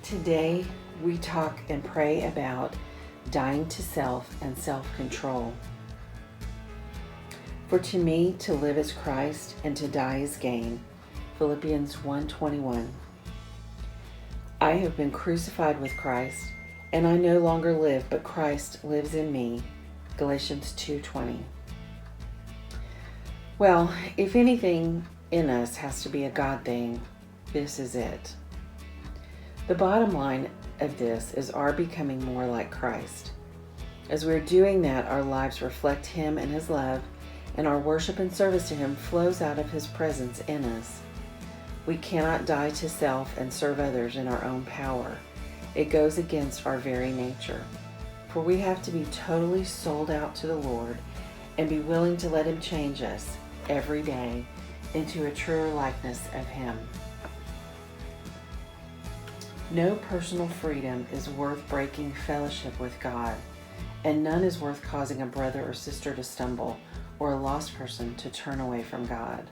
Today, we talk and pray about dying to self and self-control. For to me, to live is Christ, and to die is gain. Philippians 1:21. I have been crucified with Christ, and I no longer live, but Christ lives in me. Galatians 2:20. Well, if anything in us has to be a God thing, this is it. The bottom line of this is our becoming more like Christ. As we're doing that, our lives reflect Him and His love, and our worship and service to Him flows out of His presence in us. We cannot die to self and serve others in our own power. It goes against our very nature. For we have to be totally sold out to the Lord and be willing to let Him change us every day into a truer likeness of Him. No personal freedom is worth breaking fellowship with God, and none is worth causing a brother or sister to stumble or a lost person to turn away from God.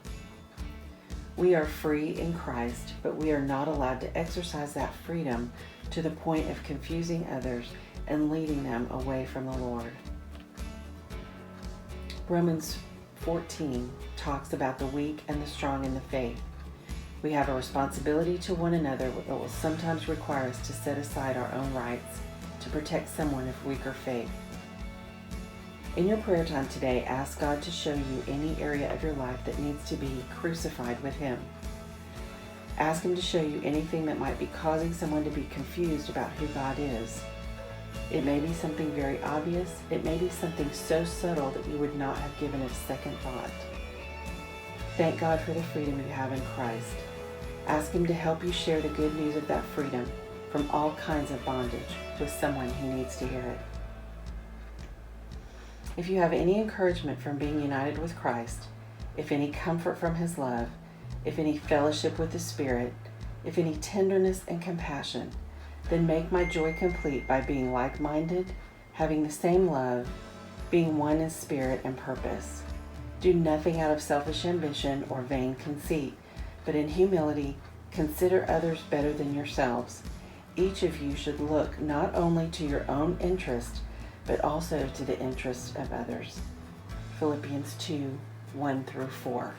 We are free in Christ, but we are not allowed to exercise that freedom to the point of confusing others and leading them away from the Lord. Romans 14 talks about the weak and the strong in the faith. We have a responsibility to one another that will sometimes require us to set aside our own rights to protect someone of weaker faith. In your prayer time today, ask God to show you any area of your life that needs to be crucified with Him. Ask Him to show you anything that might be causing someone to be confused about who God is. It may be something very obvious. It may be something so subtle that you would not have given it a second thought. Thank God for the freedom you have in Christ. Ask Him to help you share the good news of that freedom from all kinds of bondage with someone who needs to hear it. If you have any encouragement from being united with Christ, if any comfort from His love, if any fellowship with the Spirit, if any tenderness and compassion, then make my joy complete by being like-minded, having the same love, being one in spirit and purpose. Do nothing out of selfish ambition or vain conceit, but in humility consider others better than yourselves. Each of you should look not only to your own interest, but also to the interest of others. Philippians 2:1-4.